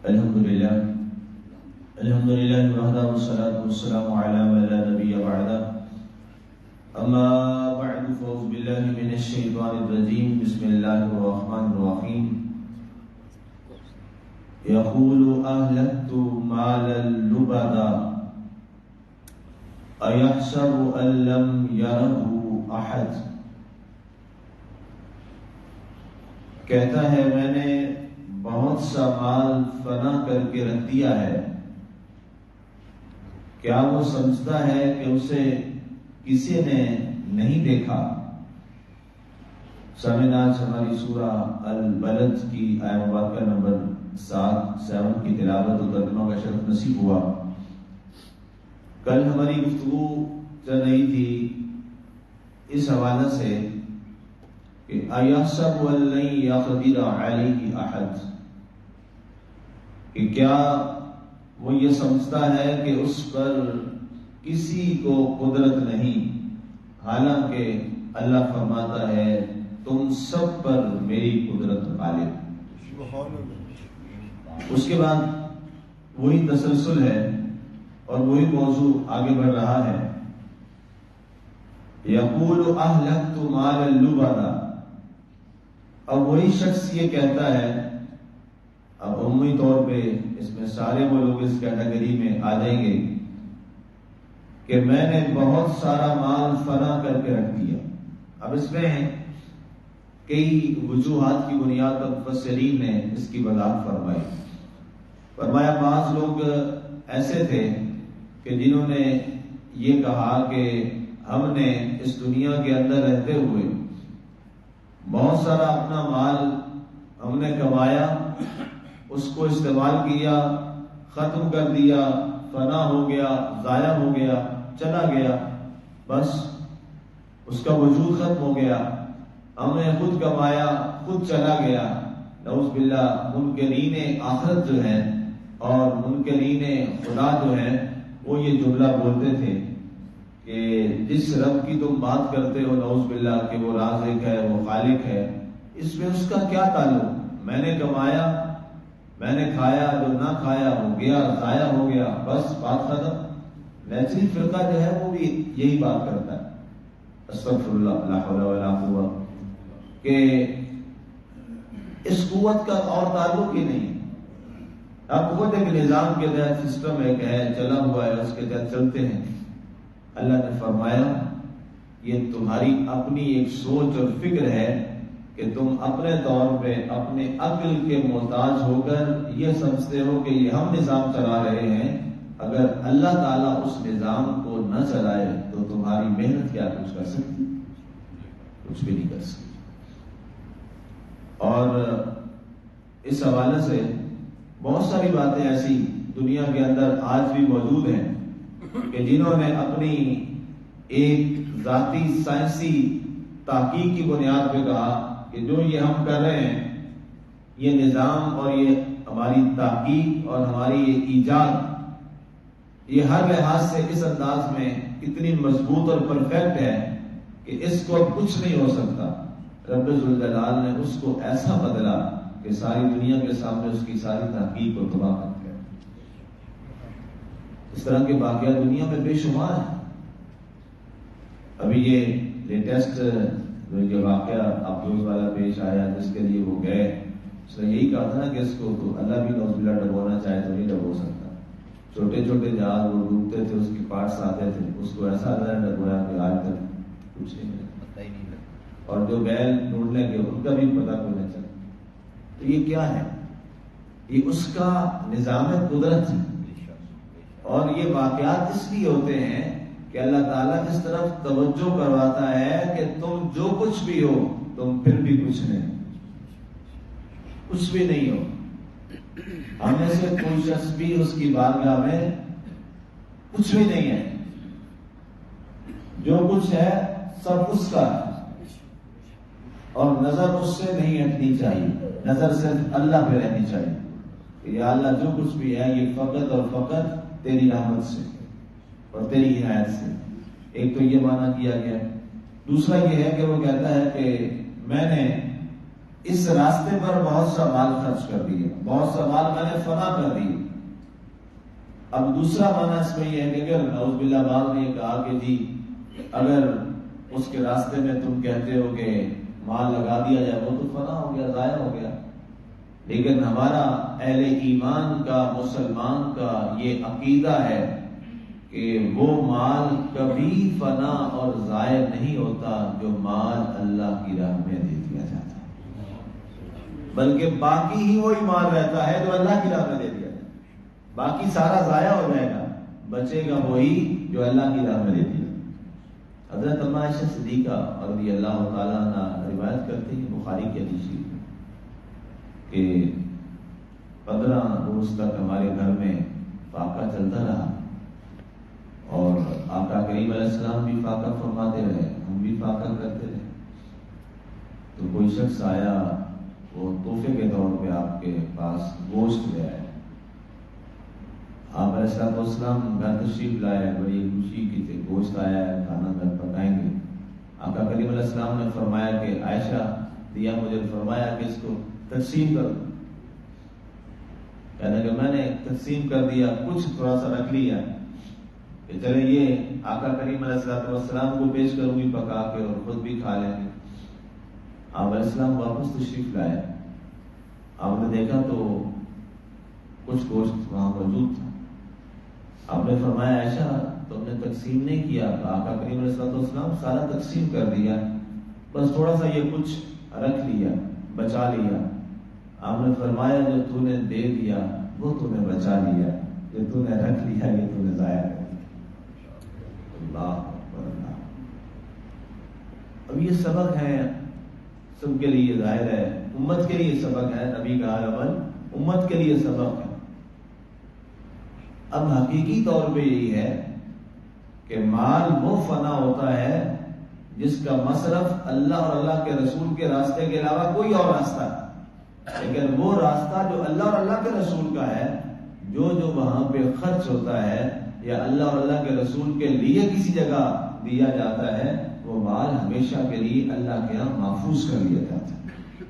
الحمدللہ وحدہ والصلاة والسلام علی من لا نبی بعدہ اما بعد فاعوذ باللہ من الشیطان الرجیم بسم اللہ الرحمن الرحیم یقول اہلکت مالا لبدا ایحسب ان لم یرہ احد، کہتا ہے میں نے بہت سا مال فنا کر کے رکھ دیا ہے، کیا وہ سمجھتا ہے کہ اسے کسی نے نہیں دیکھا؟ سامعین، آج ہماری سورہ البلد کی آیت مبارکہ نمبر 7 کی تلاوت و ترجمہ کا شرف نصیب ہوا۔ کل ہماری گفتگو چل رہی تھی اس حوالے سے کہ ایحسب ان لن یقدر علیہ احد، کہ کیا وہ یہ سمجھتا ہے کہ اس پر کسی کو قدرت نہیں، حالانکہ اللہ فرماتا ہے تم سب پر میری قدرت غالب۔ اس کے بعد وہی تسلسل ہے اور وہی موضوع آگے بڑھ رہا ہے۔ یقول اہلکت مالا لبدا، اب وہی شخص یہ کہتا ہے، اب عمومی طور پہ اس میں سارے وہ لوگ اس کیٹیگری میں آ جائیں گے کہ میں نے بہت سارا مال فنا کر کے رکھ دیا۔ اب اس میں کئی وجوہات کی بنیاد پر مفسرین نے اس کی وضاحت فرمایا بعض لوگ ایسے تھے کہ جنہوں نے یہ کہا کہ ہم نے اس دنیا کے اندر رہتے ہوئے بہت سارا اپنا مال ہم نے کمایا، اس کو استعمال کیا، ختم کر دیا، فنا ہو گیا، ضائع ہو گیا، چلا گیا، بس اس کا وجود ختم ہو گیا، ہم نے خود کمایا، خود چلا گیا۔ نعوذ باللہ، منکرین آخرت جو ہیں اور منکرین خدا جو ہیں وہ یہ جملہ بولتے تھے کہ جس رب کی تم بات کرتے ہو نعوذ باللہ کہ وہ رازق ہے، وہ خالق ہے، اس میں اس کا کیا تعلق؟ میں نے کمایا، میں نے کھایا، جو نہ کھایا ہو گیا، ضائع ہو گیا، بس بات ختم۔ نیچری فرقہ جو ہے وہ بھی یہی بات کرتا ہے، استغفر اللہ، لا حول ولا قوة، کہ اس قوت کا اور تعلق ہی نہیں۔ اب قوت ایک نظام کے تحت سسٹم ایک ہے، چلا ہوا ہے، اس کے تحت چلتے ہیں۔ اللہ نے فرمایا یہ تمہاری اپنی ایک سوچ اور فکر ہے کہ تم اپنے طور پہ اپنے عقل کے محتاج ہو کر یہ سمجھتے ہو کہ یہ ہم نظام چلا رہے ہیں، اگر اللہ تعالیٰ اس نظام کو نہ چلائے تو تمہاری محنت کیا کچھ کر سکتی؟ کچھ بھی نہیں کر سکتی۔ اور اس حوالے سے بہت ساری باتیں ایسی دنیا کے اندر آج بھی موجود ہیں کہ جنہوں نے اپنی ایک ذاتی سائنسی تحقیق کی بنیاد پہ کہا کہ جو یہ ہم کر رہے ہیں، یہ نظام اور یہ ہماری تحقیق اور ہماری یہ ایجاد، یہ ہر لحاظ سے اس انداز میں اتنی مضبوط اور پرفیکٹ ہے کہ اس کو اب کچھ نہیں ہو سکتا۔ رب ذوالجلال نے اس کو ایسا بدلا کہ ساری دنیا کے سامنے اس کی ساری تحقیق کو تباہ کر دیا۔ اس طرح کے واقعات دنیا میں بے شمار ہیں۔ ابھی یہ لیٹسٹ جو واقعہ افروز والا پیش آیا جس کے لیے وہ گئے، اس نے یہی کہا تھا نا کہ اس کو تو اللہ بھی نعوذ باللہ ڈبونا چاہے تو نہیں ڈبو سکتا۔ چھوٹے چھوٹے جہاز وہ ڈوبتے تھے، اس کے پارٹس آتے تھے، اس کو ایسا اللہ نے ڈبویا کہ آج تک کچھ نہیں ملا، پتہ ہی نہیں لگا۔ اور جو بیل ڈھونڈنے کے ان کا بھی پتہ کوئی نہیں چلا۔ تو یہ کیا ہے؟ یہ اس کا نظام قدرت ہے۔ اور یہ واقعات اس لیے ہوتے ہیں کہ اللہ تعالیٰ اس طرف توجہ کرواتا ہے کہ تم جو کچھ بھی ہو تم پھر بھی کچھ نہیں، کچھ بھی نہیں ہو۔ ہم میں سے کوئی شخص بھی اس کی بارگاہ میں کچھ بھی نہیں ہے، جو کچھ ہے سب اس کا ہے، اور نظر اس سے نہیں ہٹنی چاہیے، نظر صرف اللہ پہ رہنی چاہیے کہ یا اللہ جو کچھ بھی ہے یہ فقط اور فقط تیری رحمت سے اور تیری عنایت سے۔ ایک تو یہ معنی کیا گیا۔ دوسرا یہ ہے کہ وہ کہتا ہے کہ میں نے اس راستے پر بہت سا مال خرچ کر دیا، بہت سا مال میں نے فنا کر دیا۔ اب دوسرا معنی اس میں یہ ہے کہ اگر نعوذ باللہ بعض نے یہ کہا کہ جی اگر اس کے راستے میں تم کہتے ہو کہ مال لگا دیا جائے وہ تو فنا ہو گیا، ضائع ہو گیا، لیکن ہمارا اہل ایمان کا، مسلمان کا یہ عقیدہ ہے کہ وہ مال کبھی فنا اور ضائع نہیں ہوتا جو مال اللہ کی راہ میں دے دیا جاتا ہے، بلکہ باقی ہی وہی مال رہتا ہے جو اللہ کی راہ میں دے دیا جاتا ہے، باقی سارا ضائع ہو جائے گا، بچے گا وہی جو اللہ کی راہ میں دے دیا۔ حضرت اما عائشہ صدیقہ رضی اللہ تعالیٰ عنہ روایت کرتے ہیں بخاری کی حدیث کہ 15 روز تک ہمارے گھر میں فاقہ چلتا رہا اور آقا کریم علیہ السلام بھی فاقہ فرماتے رہے، ہم بھی فاقہ کرتے رہے۔ تو کوئی شخص آیا، وہ تحفے کے طور پہ آپ کے پاس گوشت لے آئے، آپ علیہ السلام گھر تشریف لائے، بڑی خوشی کی تھی، گوشت آیا ہے، کھانا گھر پکائیں گے۔ آقا کریم علیہ السلام نے فرمایا کہ عائشہ دیا مجھے فرمایا کہ اس کو تقسیم کر دو، کہنے کہ میں نے تقسیم کر دیا، کچھ تھوڑا سا رکھ لیا کہ چلے یہ آقا کریم علیہ السلام کو پیش کروں گی پکا کے اور خود بھی کھا لیں گے۔ آپ علیہ السلام واپس تشریف لائے، آپ نے دیکھا تو کچھ گوشت وہاں موجود تھا، آپ نے فرمایا عائشہ تم نے تقسیم نہیں کیا، آقا کریم علیہ السلام سارا تقسیم کر دیا، بس تھوڑا سا یہ کچھ رکھ لیا، بچا لیا۔ آپ نے فرمایا جو تو نے دے دیا وہ تو نے بچا لیا، جو تو نے رکھ لیا یہ تو نے ضائع کر دیا۔ اللہ اکبر اللہ۔ اب یہ سبق ہے سب کے لیے، ظاہر ہے امت کے لیے سبق ہے، نبی کا عمل امت کے لیے سبق ہے۔ اب حقیقی طور پہ یہی ہے کہ مال وہ فنا ہوتا ہے جس کا مصرف اللہ اور اللہ کے رسول کے راستے کے علاوہ کوئی اور راستہ ہے، لیکن وہ راستہ جو اللہ اور اللہ کے رسول کا ہے، جو وہاں پہ خرچ ہوتا ہے یا اللہ اور اللہ کے رسول کے لیے کسی جگہ دیا جاتا ہے، وہ مال ہمیشہ کے لیے اللہ کے یہاں محفوظ کر لیا جاتا ہے،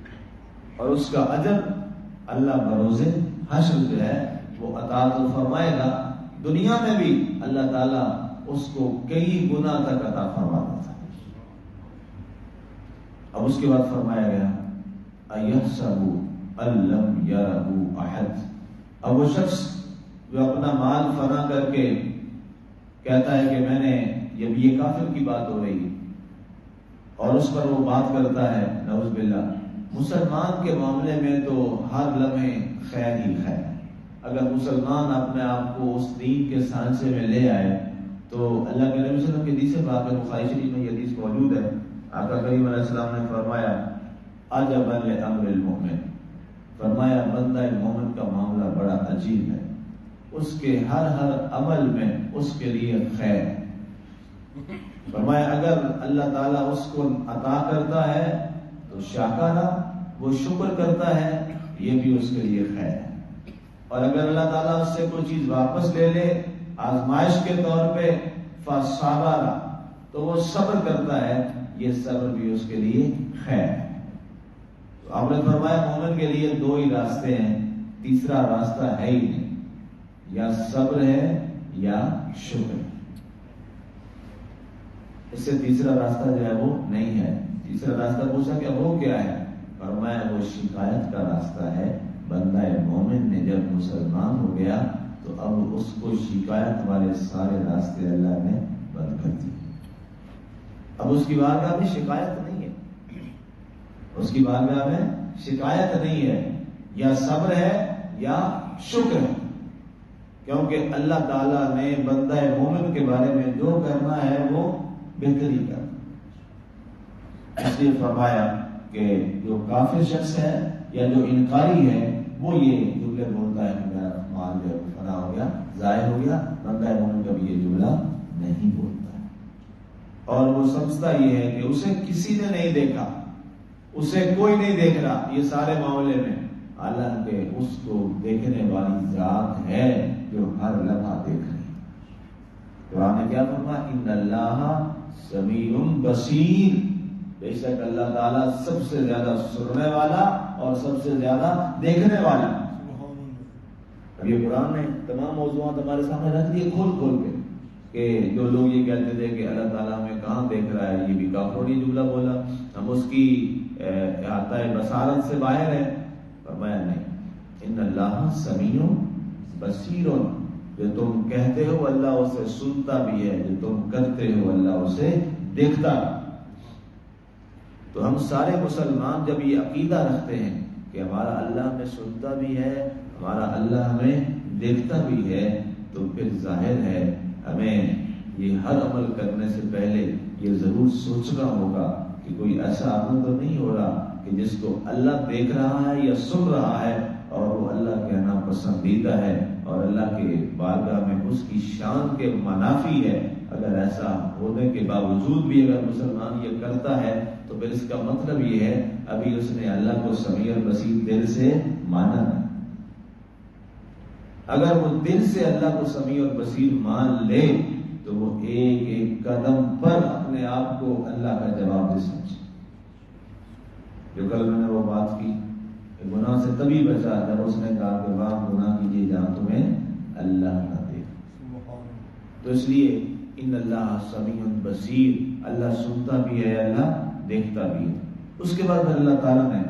اور اس کا اجر اللہ بروز حشر جو ہے وہ عطا تو فرمائے گا، دنیا میں بھی اللہ تعالیٰ اس کو کئی گنا تک عطا فرماتا تھا۔ اب اس کے بعد فرمایا گیا اَيَحْسَبُ أَن لَّمْ يَرَهُ أَحَدٌ۔ اب وہ شخص جو اپنا مال فنا کر کے کہتا ہے کہ میں نے، یہ کافر کی بات ہو رہی اور اس پر وہ بات کرتا ہے، نعوذ باللہ۔ مسلمان کے معاملے میں تو ہر لمحے خیر ہی خیر، اگر مسلمان اپنے آپ کو اس دین کے سانچے میں لے آئے تو اللہ کے نبی صلی اللہ علیہ وسلم کی حدیث پاک بخاری شریف میں یہ حدیث موجود ہے، آقا کریم علیہ السلام نے فرمایا عجبا لامر المؤمن، فرمایا بندہ مومن کا معاملہ بڑا عجیب ہے، اس کے ہر عمل میں اس کے لیے خیر ہے۔ فرمایا اگر اللہ تعالیٰ اس کو عطا کرتا ہے تو شاکرہ، وہ شکر کرتا ہے، یہ بھی اس کے لیے خیر ہے، اور اگر اللہ تعالیٰ اس سے کوئی چیز واپس لے لے آزمائش کے طور پہ فصبر، تو وہ صبر کرتا ہے، یہ صبر بھی اس کے لیے خیر ہے۔ تو آپ نے فرمایا مومن کے لیے دو ہی راستے ہیں، تیسرا راستہ ہے ہی نہیں، یا صبر ہے یا شکر ہے، اس سے تیسرا راستہ جو ہے وہ نہیں ہے۔ تیسرا راستہ پوچھا کہ وہ کیا ہے؟ فرمایا وہ شکایت کا راستہ ہے، بندہ مومن نے جب مسلمان ہو گیا تو اب اس کو شکایت والے سارے راستے اللہ نے بند کر دیے، اب اس کی بارگاہ میں شکایت نہیں ہے، اس کی بارگاہ میں شکایت نہیں ہے، یا صبر ہے یا شکر ہے، کیونکہ اللہ تعالیٰ نے بندہ مومن کے بارے میں جو کرنا ہے وہ بہتری کرنا، اس لیے فرمایا کہ جو کافر شخص ہے یا جو انکاری ہے وہ یہ جملے بولتا ہے کہ میرا مال جو ہے فنا ہو گیا، ضائع ہو گیا، بندہ مومن کبھی یہ جملہ نہیں بولتا ہے، اور وہ سمجھتا یہ ہے کہ اسے کسی نے نہیں دیکھا، اسے کوئی نہیں دیکھ رہا، یہ سارے معاملے میں حالانکہ اس کو دیکھنے والی ذات ہے جو ہر لمحہ دیکھ رہی ہے۔ قرآن نے کیا فرمایا؟ ان اللہ سمیع بصیر، بے شک اللہ تعالیٰ سب سے زیادہ سننے والا اور سب سے زیادہ دیکھنے والا۔ اب یہ قرآن نے تمام موضوعات ہمارے سامنے رکھ دیے کھول کھول کے، کہ جو لوگ یہ کہتے تھے کہ اللہ تعالیٰ ہمیں کہاں دیکھ رہا ہے، یہ بھی کافری جملہ بولا، ہم اس کی احاطہ بصارت سے باہر ہیں۔ فرمایا نہیں، ان اللہ سمیع بصیر، جو تم کہتے ہو اللہ اسے سنتا بھی ہے، جو تم کرتے ہو اللہ اسے دیکھتا۔ تو ہم سارے مسلمان جب یہ عقیدہ رکھتے ہیں کہ ہمارا اللہ ہمیں سنتا بھی ہے، ہمارا اللہ ہمیں دیکھتا بھی ہے، تو پھر ظاہر ہے ہمیں یہ ہر عمل کرنے سے پہلے یہ ضرور سوچنا ہوگا کہ کوئی ایسا عمل تو نہیں ہو رہا کہ جس کو اللہ دیکھ رہا ہے یا سن رہا ہے اور وہ اللہ کے نا پسندیدہ ہے اور اللہ کے بارگاہ میں اس کی شان کے منافی ہے۔ اگر ایسا ہونے کے باوجود بھی اگر مسلمان یہ کرتا ہے تو پھر اس کا مطلب یہ ہے ابھی اس نے اللہ کو سمیع اور بصیر دل سے مانا نہیں۔ اگر وہ دل سے اللہ کو سمیع اور بصیر مان لے تو وہ ایک ایک قدم پر اپنے آپ کو اللہ کا جواب دے سمجھے۔ جو کل میں نے وہ بات کی کہ گناہ سے تبھی بچا جب اس نے کہا کہ واہ گناہ کیجیے جہاں تمہیں اللہ نہ دے۔ تو اس لیے ان اللہ سمیع بصیر، اللہ سنتا بھی ہے، اللہ دیکھتا بھی ہے۔ اس کے بعد اللہ تعالیٰ نے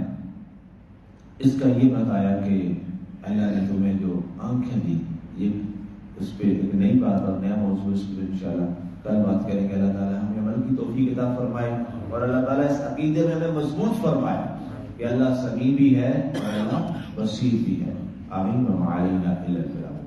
اس کا یہ بتایا کہ اللہ نے تمہیں جو آنکھیں دی، یہ اس پہ ایک نئی بات اور نیا موضوع، اس پہ انشاءاللہ کل بات کریں گے۔ اللہ تعالیٰ ہمیں عمل کی توفیق عطا فرمائے اور اللہ تعالیٰ اس عقیدے میں ہمیں مضبوط فرمائے کہ اللہ سمیع بھی ہے اور اللہ بصیر بھی ہے۔ آمین و ما علینا الا البلاغ۔